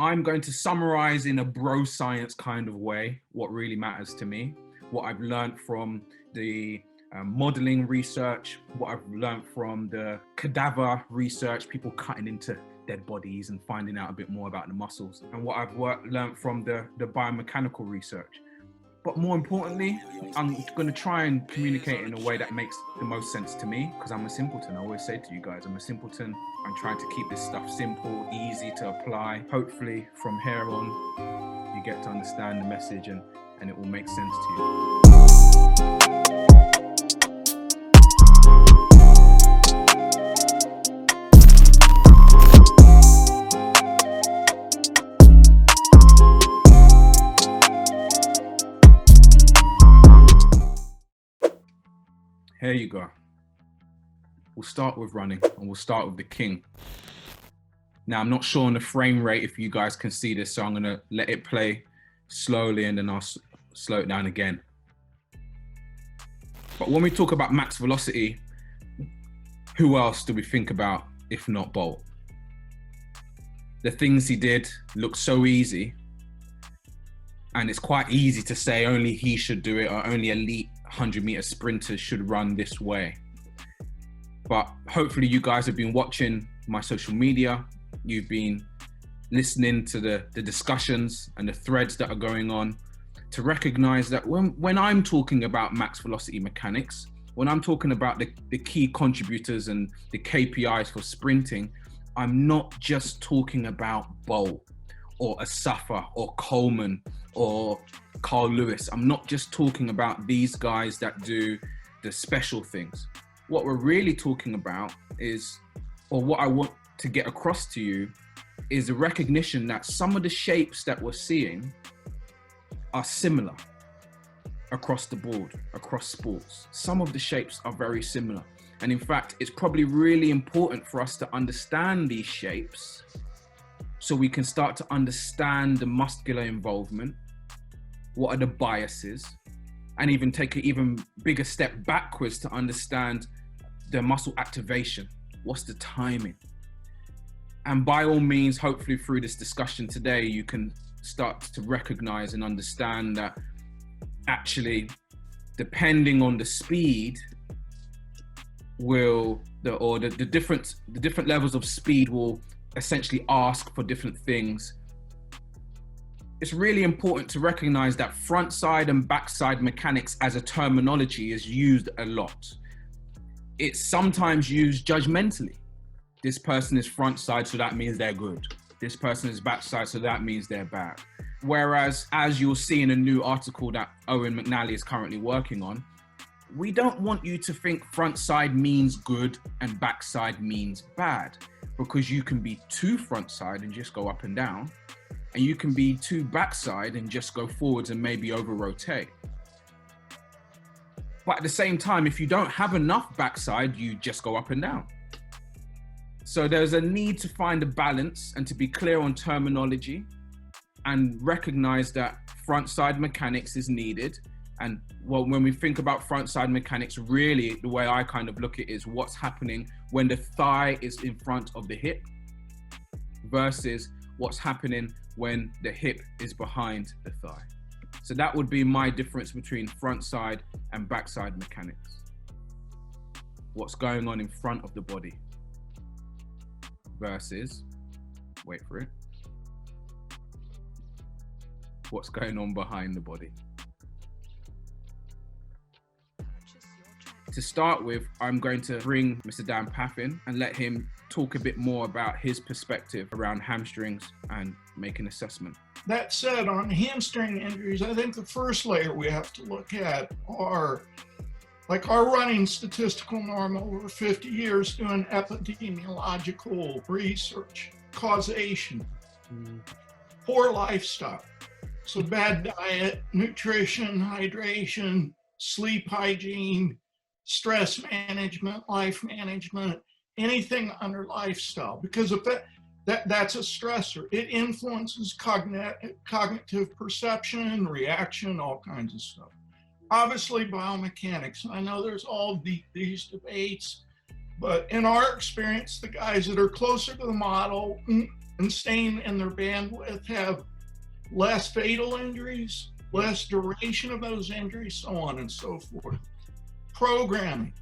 I'm going to summarize in a bro science kind of way what really matters to me, what I've learned from the modeling research, what I've learned from the cadaver research, people cutting into dead bodies and finding out a bit more about the muscles, and what I've learned from the biomechanical research. But more importantly, I'm going to try and communicate in a way that makes the most sense to me, because I'm a simpleton. I always say to you guys, I'm a simpleton. I'm trying to keep this stuff simple, easy to apply. Hopefully from here on, you get to understand the message and it will make sense to you. Here you go. We'll start with running, and we'll start with the king. Now, I'm not sure on the frame rate if you guys can see this, so I'm gonna let it play slowly and then I'll slow it down again. But when we talk about max velocity, who else do we think about if not Bolt? The things he did look so easy, and it's quite easy to say only he should do it, or only elite 100-meter sprinters should run this way. But hopefully you guys have been watching my social media, you've been listening to the discussions and the threads that are going on, to recognize that when I'm talking about max velocity mechanics, when I'm talking about the key contributors and the KPIs for sprinting, I'm not just talking about Bolt or Asafa or Coleman or Carl Lewis. I'm not just talking about these guys that do the special things. What we're really talking about is, or what I want to get across to you, is a recognition that some of the shapes that we're seeing are similar across the board, across sports. Some of the shapes are very similar. And in fact, it's probably really important for us to understand these shapes so we can start to understand the muscular involvement, what are the biases, and even take an even bigger step backwards to understand the muscle activation. What's the timing? And by all means, hopefully through this discussion today, you can start to recognize and understand that actually, depending on the speed, the different levels of speed will essentially ask for different things. It's really important to recognize that front side and backside mechanics as a terminology is used a lot. It's sometimes used judgmentally. This person is front side, so that means they're good. This person is backside, so that means they're bad. Whereas, as you'll see in a new article that Owen McNally is currently working on, we don't want you to think front side means good and backside means bad, because you can be too front side and just go up and down, and you can be too backside and just go forwards and maybe over rotate. But at the same time, if you don't have enough backside, you just go up and down. So there's a need to find a balance and to be clear on terminology and recognize that front side mechanics is needed. And well, when we think about front side mechanics, really the way I kind of look at it is what's happening when the thigh is in front of the hip versus what's happening when the hip is behind the thigh. So that would be my difference between front side and backside mechanics. What's going on in front of the body versus, wait for it, what's going on behind the body. To start with, I'm going to bring Mr. Dan Pfaff in and let him talk a bit more about his perspective around hamstrings and make an assessment. That said, on hamstring injuries, I think the first layer we have to look at are like our running statistical norm over 50 years doing epidemiological research, causation, poor lifestyle. So bad diet, nutrition, hydration, sleep hygiene, stress management, life management, anything under lifestyle, because if that's a stressor. It influences cognitive perception, reaction, all kinds of stuff. Obviously biomechanics. I know there's all these debates, but in our experience, the guys that are closer to the model, and staying in their bandwidth have less fatal injuries, less duration of those injuries, so on and so forth. Programming.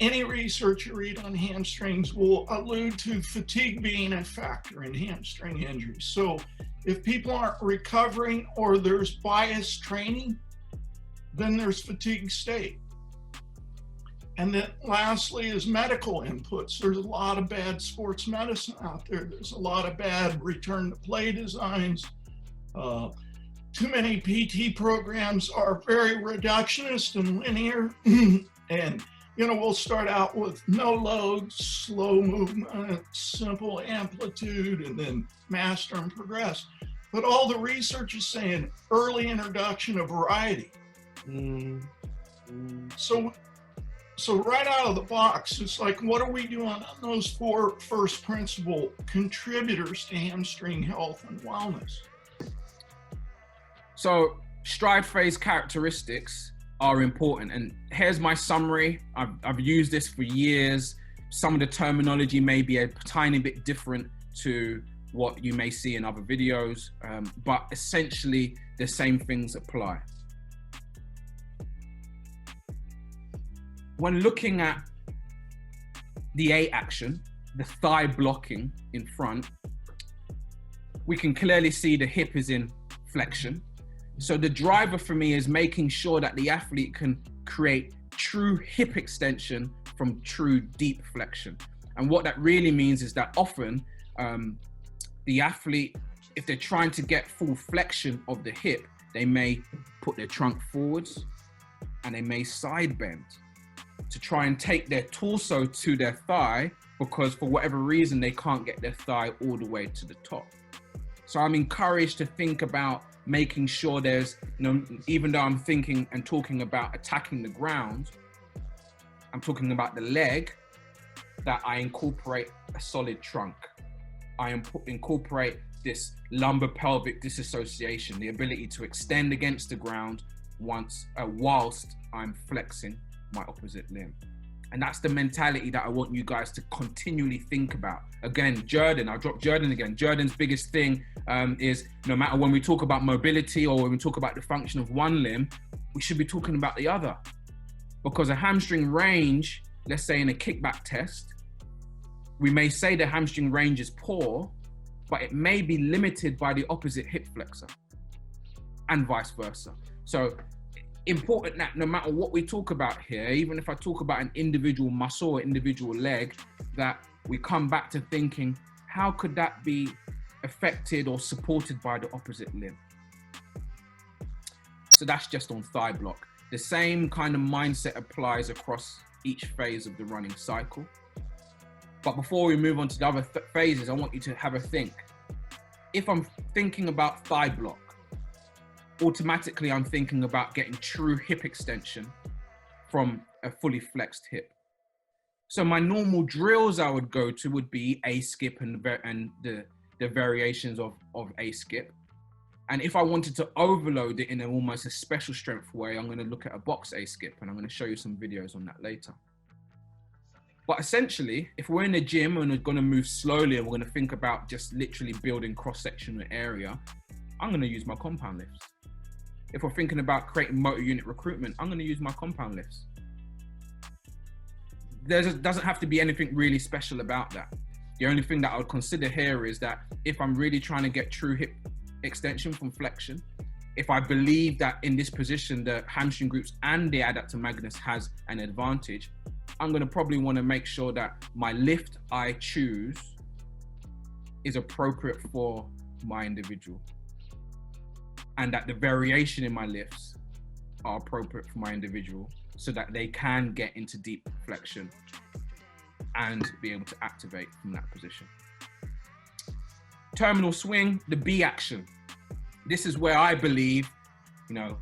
Any research you read on hamstrings will allude to fatigue being a factor in hamstring injuries. So if people aren't recovering or there's biased training, then there's fatigue state. And then lastly is medical inputs. There's a lot of bad sports medicine out there. There's a lot of bad return to play designs. Too many PT programs are very reductionist and linear. And, you know, we'll start out with no load, slow movement, simple amplitude, and then master and progress. But all the research is saying early introduction of variety. So right out of the box, it's like, what are we doing on those 4 first principle contributors to hamstring health and wellness? So stride phase characteristics are important. And here's my summary. I've used this for years. Some of the terminology may be a tiny bit different to what you may see in other videos, but essentially the same things apply. When looking at the A action, the thigh blocking in front, we can clearly see the hip is in flexion. So the driver for me is making sure that the athlete can create true hip extension from true deep flexion. And what that really means is that often the athlete, if they're trying to get full flexion of the hip, they may put their trunk forwards and they may side bend to try and take their torso to their thigh, because for whatever reason, they can't get their thigh all the way to the top. So I'm encouraged to think about making sure there's, you know, even though I'm thinking and talking about attacking the ground, I'm talking about the leg, that I incorporate a solid trunk. I incorporate this lumbar pelvic disassociation, the ability to extend against the ground whilst I'm flexing my opposite limb. And that's the mentality that I want you guys to continually think about. Again, Jordan, I'll drop Jordan again. Jordan's biggest thing is, no matter when we talk about mobility or when we talk about the function of one limb, we should be talking about the other. Because a hamstring range, let's say in a kickback test, we may say the hamstring range is poor, but it may be limited by the opposite hip flexor and vice versa. So important that no matter what we talk about here, even if I talk about an individual muscle or individual leg, that we come back to thinking, how could that be affected or supported by the opposite limb? So that's just on thigh block. The same kind of mindset applies across each phase of the running cycle. But before we move on to the other phases, I want you to have a think. If I'm thinking about thigh block, automatically I'm thinking about getting true hip extension from a fully flexed hip. So my normal drills I would go to would be A skip and the variations of A skip. And if I wanted to overload it in almost a special strength way, I'm going to look at a box A skip, and I'm going to show you some videos on that later. But essentially, if we're in the gym and we're going to move slowly and we're going to think about just literally building cross-sectional area, I'm going to use my compound lifts. If we're thinking about creating motor unit recruitment, I'm going to use my compound lifts. There doesn't have to be anything really special about that. The only thing that I would consider here is that if I'm really trying to get true hip extension from flexion, if I believe that in this position, the hamstring groups and the adductor magnus has an advantage, I'm going to probably want to make sure that my lift I choose is appropriate for my individual, and that the variation in my lifts are appropriate for my individual so that they can get into deep flexion and be able to activate from that position. Terminal swing, the B action. This is where I believe, you know,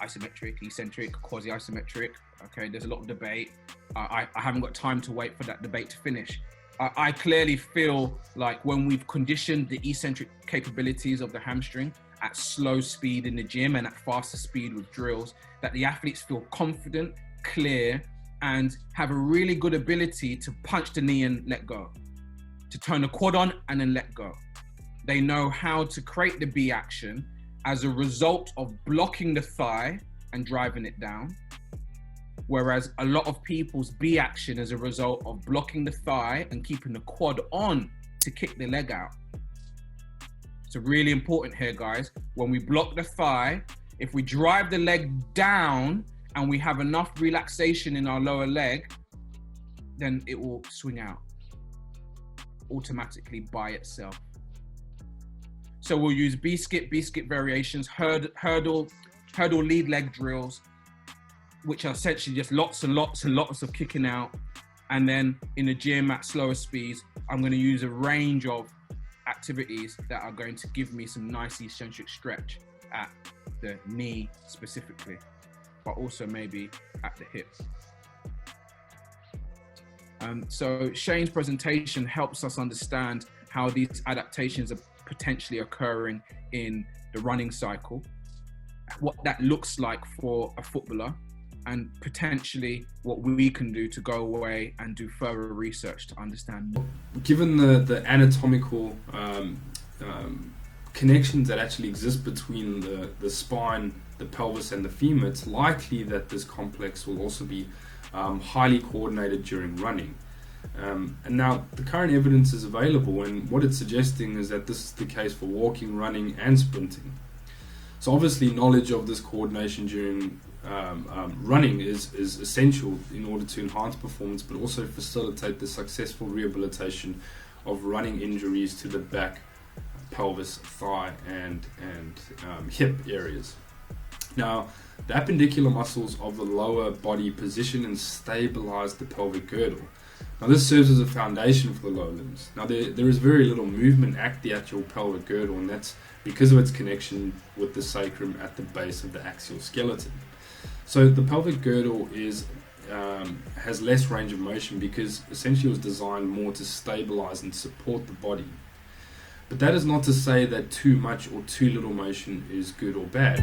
isometric, eccentric, quasi-isometric. Okay, there's a lot of debate. I haven't got time to wait for that debate to finish. I clearly feel like when we've conditioned the eccentric capabilities of the hamstring at slow speed in the gym and at faster speed with drills, that the athletes feel confident, clear, and have a really good ability to punch the knee and let go. to turn the quad on and then let go. They know how to create the B action as a result of blocking the thigh and driving it down. Whereas a lot of people's B action is a result of blocking the thigh and keeping the quad on to kick the leg out. So really important here, guys. When we block the thigh, if we drive the leg down and we have enough relaxation in our lower leg, then it will swing out automatically by itself. So we'll use B-skip variations, hurdle lead leg drills, which are essentially just lots and lots and lots of kicking out. And then in the gym at slower speeds, I'm going to use a range of activities that are going to give me some nice eccentric stretch at the knee specifically, but also maybe at the hip. So Shayne's presentation helps us understand how these adaptations are potentially occurring in the running cycle, what that looks like for a footballer, and potentially what we can do to go away and do further research to understand more. Given the anatomical connections that actually exist between the spine, the pelvis and the femur, it's likely that this complex will also be highly coordinated during running. And now the current evidence is available, and what it's suggesting is that this is the case for walking, running and sprinting. So obviously knowledge of this coordination during running is essential in order to enhance performance, but also facilitate the successful rehabilitation of running injuries to the back, pelvis, thigh and hip areas. Now, the appendicular muscles of the lower body position and stabilize the pelvic girdle. Now this serves as a foundation for the lower limbs. Now there is very little movement at the actual pelvic girdle, and that's because of its connection with the sacrum at the base of the axial skeleton. So the pelvic girdle has less range of motion because essentially it was designed more to stabilize and support the body. But that is not to say that too much or too little motion is good or bad.